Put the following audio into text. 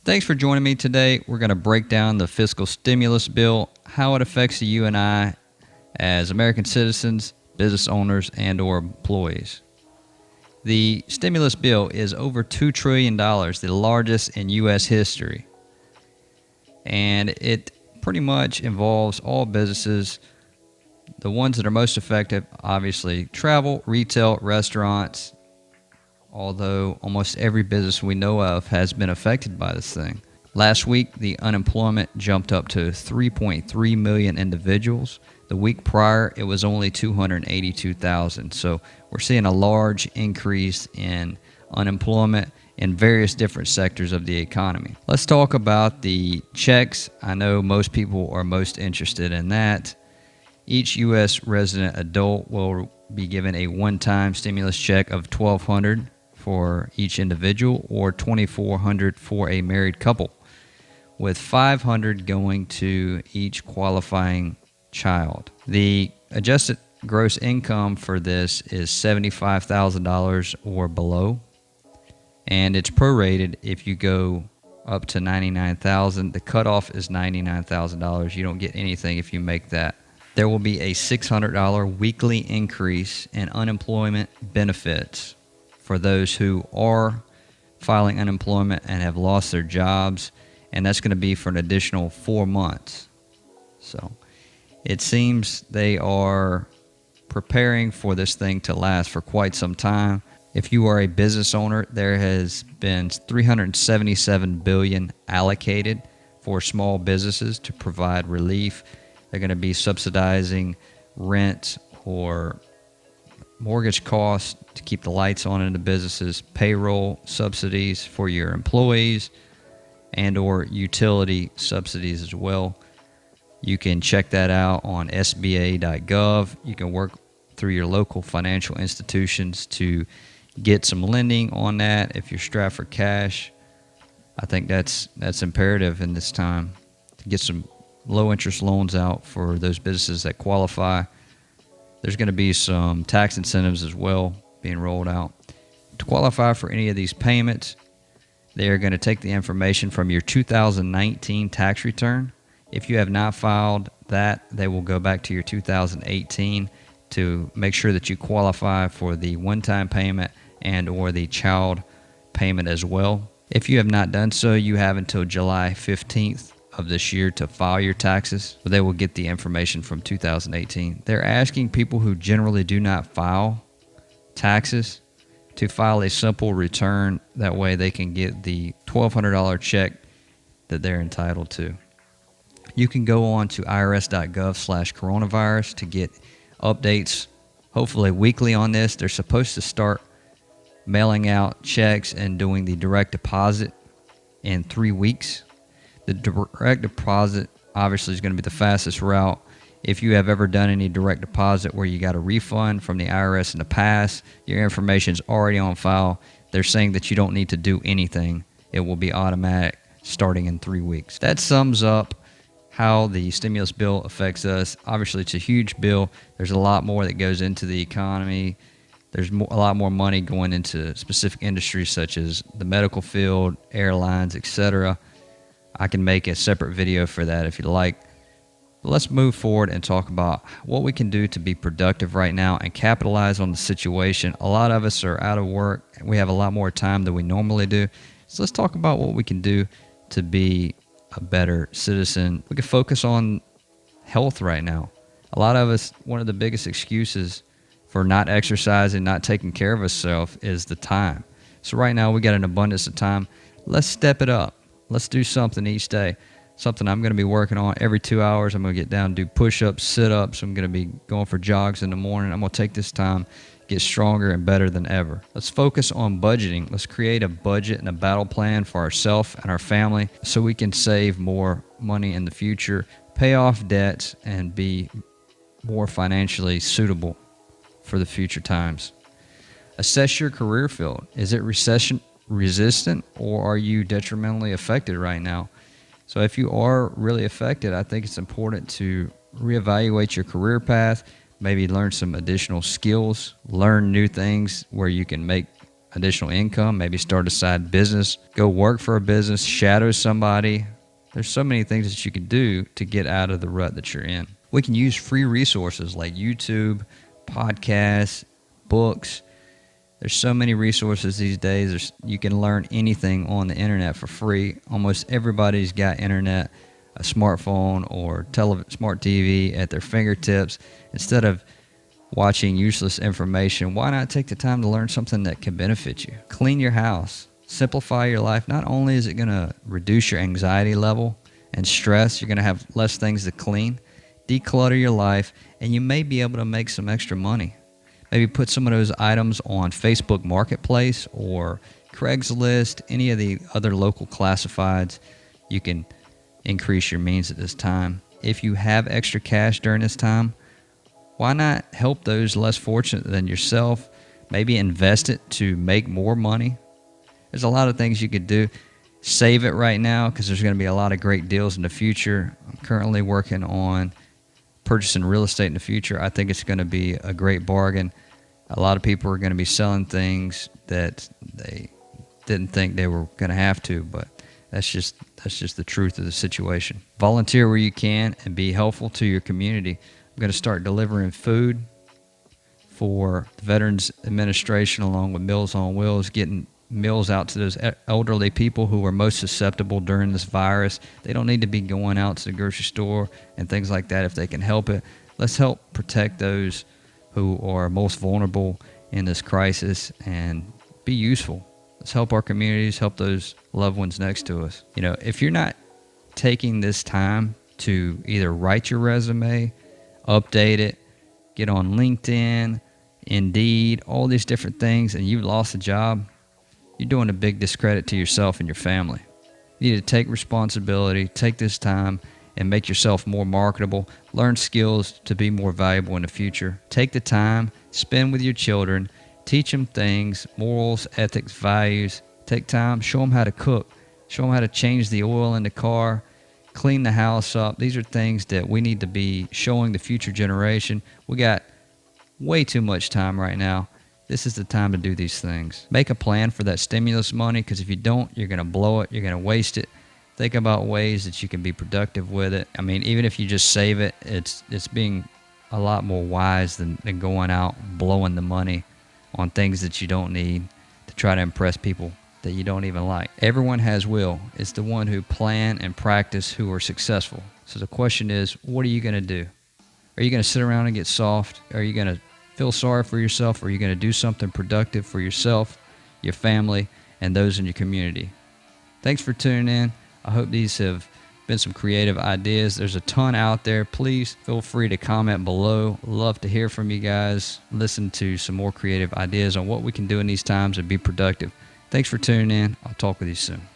Thanks for joining me today. We're going to break down the fiscal stimulus bill, how it affects you and I as American citizens, business owners, and or employees. The stimulus bill is over $2 trillion, the largest in U.S. history. And it pretty much involves all businesses. The ones that are most affected, obviously, travel, retail, restaurants, although almost every business we know of has been affected by this thing. Last week, the unemployment jumped up to 3.3 million individuals. The week prior, it was only 282,000. So we're seeing a large increase in unemployment in various different sectors of the economy. Let's talk about the checks. I know most people are most interested in that. Each U.S. resident adult will be given a one-time stimulus check of $1,200 for each individual or $2,400 for a married couple, with $500 going to each qualifying child. The adjusted gross income for this is $75,000 or below, and it's prorated if you go up to $99,000. The cutoff is $99,000. You don't get anything if you make that. There will be a $600 weekly increase in unemployment benefits for those who are filing unemployment and have lost their jobs, and that's going to be for an additional 4 months. So it seems they are preparing for this thing to last for quite some time. If you are a business owner, there has been $377 billion allocated for small businesses to provide relief. They're going to be subsidizing rent or mortgage costs to keep the lights on in the businesses, payroll subsidies for your employees, and or utility subsidies as well. You can check that out on sba.gov. You can work through your local financial institutions to get some lending on that if you're strapped for cash. I think that's imperative in this time to get some low interest loans out for those businesses that qualify. There's going to be some tax incentives as well being rolled out. To qualify for any of these payments, they are going to take the information from your 2019 tax return. If you have not filed that, they will go back to your 2018 to make sure that you qualify for the one-time payment and or the child payment as well. If you have not done so, you have until July 15th of this year to file your taxes, but they will get the information from 2018. They're asking people who generally do not file taxes to file a simple return. That way they can get the $1,200 check that they're entitled to. You can go on to irs.gov/coronavirus to get updates, hopefully weekly on this. They're supposed to start mailing out checks and doing the direct deposit in 3 weeks. The direct deposit obviously is going to be the fastest route. If you have ever done any direct deposit where you got a refund from the IRS in the past, your information is already on file. They're saying that you don't need to do anything. It will be automatic starting in 3 weeks. That sums up how the stimulus bill affects us. Obviously, it's a huge bill. There's a lot more that goes into the economy. There's a lot more money going into specific industries such as the medical field, airlines, etc. I can make a separate video for that if you like. But let's move forward and talk about what we can do to be productive right now and capitalize on the situation. A lot of us are out of work. We have a lot more time than we normally do. So let's talk about what we can do to be a better citizen. We can focus on health right now. A lot of us, one of the biggest excuses for not exercising, not taking care of ourselves is the time. So right now we got an abundance of time. Let's step it up. Let's do something each day. Something I'm going to be working on every 2 hours. I'm going to get down and do push-ups, sit-ups. I'm going to be going for jogs in the morning. I'm going to take this time, get stronger and better than ever. Let's focus on budgeting. Let's create a budget and a battle plan for ourselves and our family so we can save more money in the future, pay off debts, and be more financially suitable for the future times. Assess your career field. Is it recession resistant or are you detrimentally affected right now? So if you are really affected, I think it's important to reevaluate your career path, maybe learn some additional skills, learn new things where you can make additional income, maybe start a side business, go work for a business, shadow somebody. There's so many things that you can do to get out of the rut that you're in. We can use free resources like YouTube, podcasts, books. There's so many resources these days. You can learn anything on the internet for free. Almost everybody's got internet, a smartphone, or smart TV at their fingertips. Instead of watching useless information, why not take the time to learn something that can benefit you? Clean your house. Simplify your life. Not only is it going to reduce your anxiety level and stress, you're going to have less things to clean. Declutter your life, and you may be able to make some extra money. Maybe put some of those items on Facebook Marketplace or Craigslist, any of the other local classifieds. You can increase your means at this time. If you have extra cash during this time, why not help those less fortunate than yourself? Maybe invest it to make more money. There's a lot of things you could do. Save it right now because there's going to be a lot of great deals in the future. I'm currently working on purchasing real estate in the future. I think it's going to be a great bargain. A lot of people are going to be selling things that they didn't think they were going to have to, but that's just the truth of the situation. Volunteer where you can and be helpful to your community. I'm going to start delivering food for the Veterans Administration along with Meals on Wheels, getting meals out to those elderly people who are most susceptible during this virus. They don't need to be going out to the grocery store and things like that if they can help it. Let's help protect those who are most vulnerable in this crisis and be useful. Let's help our communities, help those loved ones next to us. If you're not taking this time to either write your resume, update it, get on LinkedIn, Indeed, all these different things, and you lost a job, you're doing a big discredit to yourself and your family. You need to take responsibility, take this time, and make yourself more marketable. Learn skills to be more valuable in the future. Take the time, spend with your children, teach them things, morals, ethics, values. Take time, show them how to cook, show them how to change the oil in the car, clean the house up. These are things that we need to be showing the future generation. We got way too much time right now. This is the time to do these things. Make a plan for that stimulus money, because if you don't, you're going to blow it. You're going to waste it. Think about ways that you can be productive with it. I mean, even if you just save it, it's being a lot more wise than going out blowing the money on things that you don't need to try to impress people that you don't even like. Everyone has will. It's the one who plan and practice who are successful. So the question is, what are you going to do? Are you going to sit around and get soft? Are you going to feel sorry for yourself? Or are you going to do something productive for yourself, your family, and those in your community? Thanks for tuning in. I hope these have been some creative ideas. There's a ton out there. Please feel free to comment below. Love to hear from you guys. Listen to some more creative ideas on what we can do in these times and be productive. Thanks for tuning in. I'll talk with you soon.